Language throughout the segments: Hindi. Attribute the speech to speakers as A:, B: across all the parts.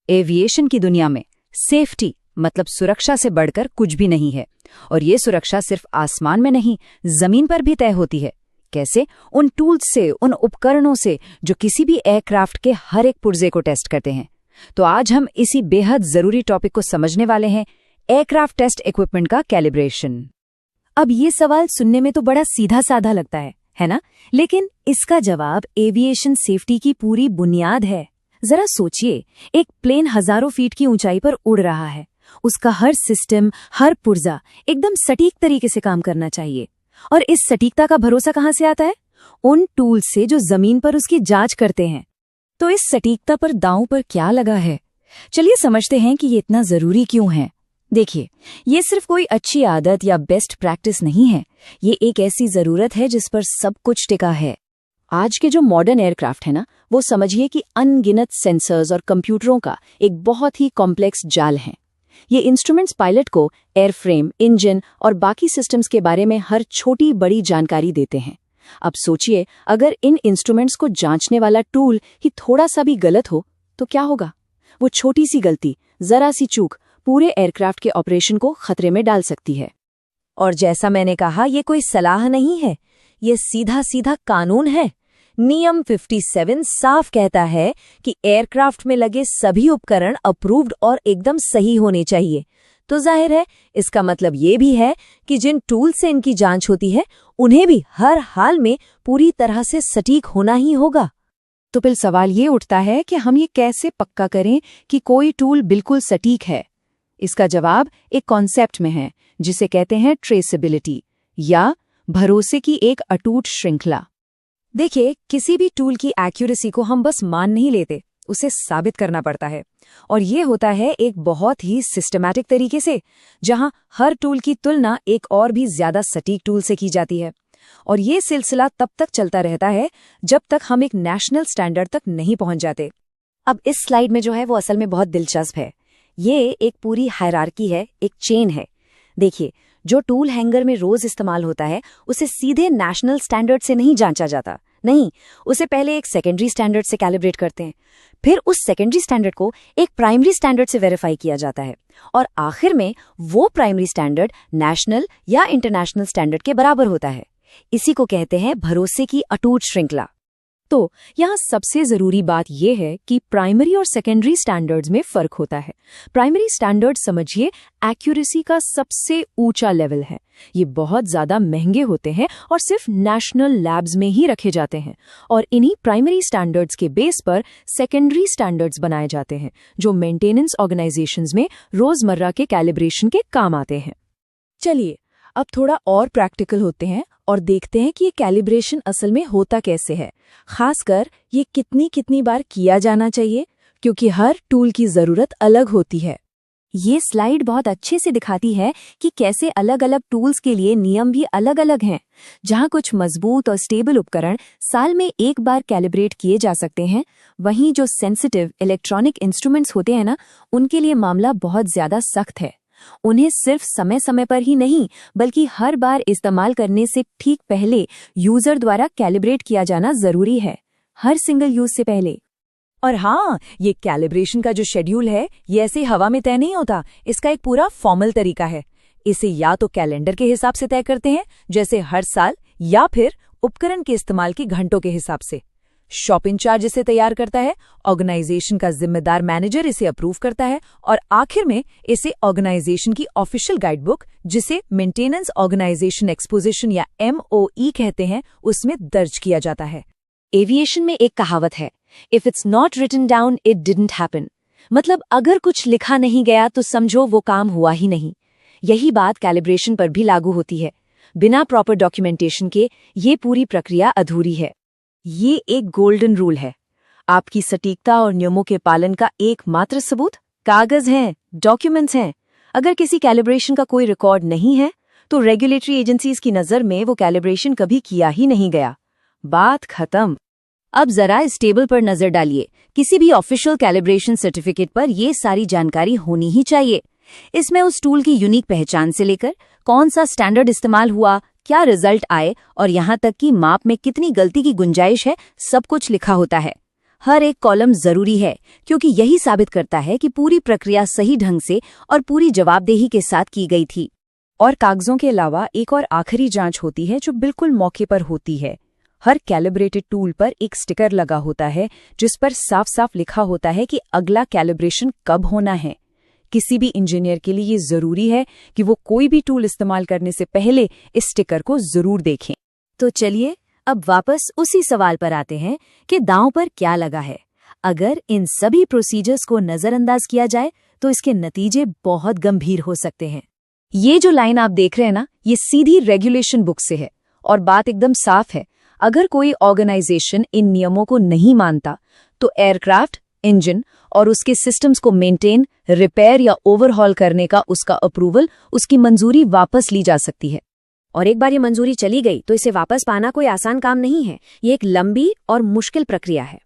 A: एविएशन की दुनिया में सेफ्टी मतलब सुरक्षा से बढ़कर कुछ भी नहीं है। और ये सुरक्षा सिर्फ आसमान में नहीं, जमीन पर भी तय होती है। कैसे? उन टूल्स से, उन उपकरणों से जो किसी भी एयरक्राफ्ट के हर एक पुर्जे को टेस्ट करते हैं। तो आज हम इसी बेहद जरूरी टॉपिक को समझने वाले हैं, एयरक्राफ्ट टेस्ट इक्विपमेंट का कैलिब्रेशन।
B: अब ये सवाल सुनने में तो बड़ा सीधा साधा लगता है ना? लेकिन इसका जवाब एविएशन सेफ्टी की पूरी बुनियाद है। जरा सोचिए, एक प्लेन हजारों फीट की ऊंचाई पर उड़ रहा है। उसका हर सिस्टम, हर पुर्जा एकदम सटीक तरीके से काम करना चाहिए। और इस सटीकता का भरोसा कहाँ से आता है? उन टूल्स से जो जमीन पर उसकी जांच करते हैं। तो इस सटीकता पर दांव पर क्या लगा है? चलिए समझते हैं कि ये इतना जरूरी क्यों है। देखिए, ये सिर्फ कोई अच्छी आदत या बेस्ट प्रैक्टिस नहीं है। ये एक ऐसी जरूरत है जिस पर सब कुछ टिका है। आज के जो मॉडर्न एयरक्राफ्ट है ना, वो समझिए कि अनगिनत सेंसर्स और कंप्यूटरों का एक बहुत ही कॉम्प्लेक्स जाल है। ये इंस्ट्रूमेंट्स पायलट को एयरफ्रेम, इंजन और बाकी सिस्टम्स के बारे में हर छोटी बड़ी जानकारी देते हैं। अब सोचिए, अगर इन इंस्ट्रूमेंट्स को जांचने वाला टूल ही थोड़ा सा भी गलत हो तो क्या होगा? वो छोटी सी गलती, जरा सी चूक पूरे एयरक्राफ्ट के ऑपरेशन को खतरे में डाल सकती है। और जैसा मैंने कहा, ये कोई सलाह नहीं है, ये सीधा सीधा कानून है। नियम 57 साफ कहता है कि एयरक्राफ्ट में लगे सभी उपकरण अप्रूव्ड और एकदम सही होने चाहिए। तो जाहिर है, इसका मतलब ये भी है कि जिन टूल से इनकी जांच होती है, उन्हें भी हर हाल में पूरी तरह से सटीक होना ही होगा। तो फिर सवाल ये उठता है कि हम ये कैसे पक्का करें कि कोई टूल बिल्कुल सटीक है? इसका जवाब एक कॉन्सेप्ट में है जिसे कहते हैं ट्रेसेबिलिटी, या भरोसे की एक अटूट श्रृंखला। देखिए, किसी भी टूल की एक्यूरेसी को हम बस मान नहीं लेते, उसे साबित करना पड़ता है। और ये होता है एक बहुत ही सिस्टमैटिक तरीके से, जहां हर टूल की तुलना एक और भी ज्यादा सटीक टूल से की जाती है। और ये सिलसिला तब तक चलता रहता है जब तक हम एक नेशनल स्टैंडर्ड तक नहीं पहुंच जाते। अब इस स्लाइड में जो है वो असल में बहुत दिलचस्प है। ये एक पूरी हायरार्की है, एक चेन है। देखिए, जो टूल हैंगर में रोज इस्तेमाल होता है, उसे सीधे नेशनल स्टैंडर्ड से नहीं जांचा जाता। नहीं, उसे पहले एक सेकेंडरी स्टैंडर्ड से कैलिब्रेट करते हैं। फिर उस सेकेंडरी स्टैंडर्ड को एक प्राइमरी स्टैंडर्ड से वेरीफाई किया जाता है। और आखिर में वो प्राइमरी स्टैंडर्ड नेशनल या इंटरनेशनल स्टैंडर्ड के बराबर होता है। इसी को कहते हैं भरोसे की अटूट श्रृंखला। तो यहाँ सबसे जरूरी बात यह है कि प्राइमरी और सेकेंडरी स्टैंडर्ड्स में फर्क होता है। प्राइमरी स्टैंडर्ड समझिए एक्यूरेसी का सबसे ऊंचा लेवल है। ये बहुत ज्यादा महंगे होते हैं और सिर्फ नेशनल लैब्स में ही रखे जाते हैं। और इन्हीं प्राइमरी स्टैंडर्ड्स के बेस पर सेकेंडरी स्टैंडर्ड्स बनाए जाते हैं, जो मेंटेनेंस ऑर्गेनाइजेशंस में रोजमर्रा के कैलिब्रेशन के काम आते हैं। चलिए, अब थोड़ा और प्रैक्टिकल होते हैं और देखते हैं कि ये कैलिब्रेशन असल में होता कैसे है। खासकर ये कितनी बार किया जाना चाहिए, क्योंकि हर टूल की जरूरत अलग होती है। ये स्लाइड बहुत अच्छे से दिखाती है कि कैसे अलग अलग टूल्स के लिए नियम भी अलग अलग हैं। जहाँ कुछ मजबूत और स्टेबल उपकरण साल में एक बार कैलिब्रेट किए जा सकते हैं, वहीं जो सेंसिटिव इलेक्ट्रॉनिक इंस्ट्रूमेंट्स होते हैं ना, उनके लिए मामला बहुत ज्यादा सख्त है। उन्हें सिर्फ समय समय पर ही नहीं, बल्कि हर बार इस्तेमाल करने से ठीक पहले यूजर द्वारा कैलिब्रेट किया जाना जरूरी है, हर सिंगल यूज से पहले। और हाँ, ये कैलिब्रेशन का जो शेड्यूल है, ये ऐसे हवा में तय नहीं होता। इसका एक पूरा फॉर्मल तरीका है। इसे या तो कैलेंडर के हिसाब से तय करते हैं, जैसे हर साल, या फिर उपकरण के इस्तेमाल के घंटों के हिसाब से। शॉप इंचार्ज इसे तैयार करता है, ऑर्गेनाइजेशन का जिम्मेदार मैनेजर इसे अप्रूव करता है, और आखिर में इसे ऑर्गेनाइजेशन की ऑफिशियल गाइडबुक, जिसे मेंटेनेंस ऑर्गेनाइजेशन एक्सपोजिशन या MOE कहते हैं, उसमें दर्ज किया जाता है। एविएशन में एक कहावत है, if it's not written down it didn't happen. मतलब अगर कुछ लिखा नहीं गया तो समझो वो काम हुआ ही नहीं। यही बात कैलिब्रेशन पर भी लागू होती है। बिना प्रॉपर डॉक्यूमेंटेशन के ये पूरी प्रक्रिया अधूरी है। ये एक गोल्डन रूल है। आपकी सटीकता और नियमों के पालन का एकमात्र सबूत कागज हैं, डॉक्यूमेंट्स हैं। अगर किसी कैलिब्रेशन का कोई रिकॉर्ड नहीं है, तो रेगुलेटरी एजेंसीज की नजर में वो कैलिब्रेशन कभी किया ही नहीं गया। बात खत्म। अब जरा इस टेबल पर नजर डालिए। किसी भी ऑफिशियल कैलिब्रेशन सर्टिफिकेट पर ये सारी जानकारी होनी ही चाहिए। इसमें उस टूल की यूनिक पहचान से लेकर कौन सा स्टैंडर्ड इस्तेमाल हुआ, क्या रिजल्ट आए और यहाँ तक कि माप में कितनी गलती की गुंजाइश है, सब कुछ लिखा होता है।
A: हर एक कॉलम जरूरी है, क्योंकि यही साबित करता है कि पूरी प्रक्रिया सही ढंग से और पूरी जवाबदेही के साथ की गई थी।
B: और कागजों के अलावा एक और आखिरी जांच होती है जो बिल्कुल मौके पर होती है। हर कैलिब्रेटेड टूल पर एक स्टिकर लगा होता है जिस पर साफ साफ लिखा होता है कि अगला कैलिब्रेशन कब होना है। किसी भी इंजीनियर के लिए ये जरूरी है कि वो कोई भी टूल इस्तेमाल करने से पहले इस स्टिकर को जरूर देखें।
A: तो चलिए अब वापस उसी सवाल पर आते हैं कि दांव पर क्या लगा है। अगर इन सभी प्रोसीजर्स को नजरअंदाज किया जाए तो इसके नतीजे बहुत गंभीर हो सकते हैं। ये जो लाइन आप देख रहे हैं ना, ये सीधी रेगुलेशन बुक से है और बात एकदम साफ है। अगर कोई ऑर्गेनाइजेशन इन नियमों को नहीं मानता तो एयरक्राफ्ट, इंजन और उसके सिस्टम्स को मेंटेन, रिपेयर या ओवरहॉल करने का उसका अप्रूवल, उसकी मंजूरी वापस ली जा सकती है।
B: और एक बार ये मंजूरी चली गई तो इसे वापस पाना कोई आसान काम नहीं है। ये एक लंबी और मुश्किल प्रक्रिया है।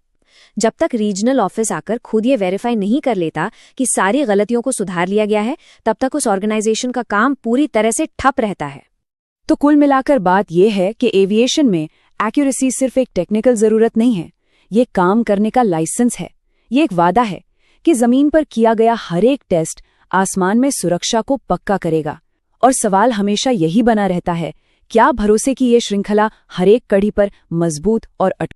B: जब तक रीजनल ऑफिस आकर खुद ये वेरीफाई नहीं कर लेता कि सारी गलतियों को सुधार लिया गया है, तब तक उस ऑर्गेनाइजेशन का काम पूरी तरह से ठप रहता है। तो कुल मिलाकर बात यह है कि एविएशन में एक्यूरेसी सिर्फ एक टेक्निकल जरूरत नहीं है, ये काम करने का लाइसेंस है। ये एक वादा है कि जमीन पर किया गया हर एक टेस्ट आसमान में सुरक्षा को पक्का करेगा। और सवाल हमेशा यही बना रहता है, क्या भरोसे की ये श्रृंखला हर एक कड़ी पर मजबूत और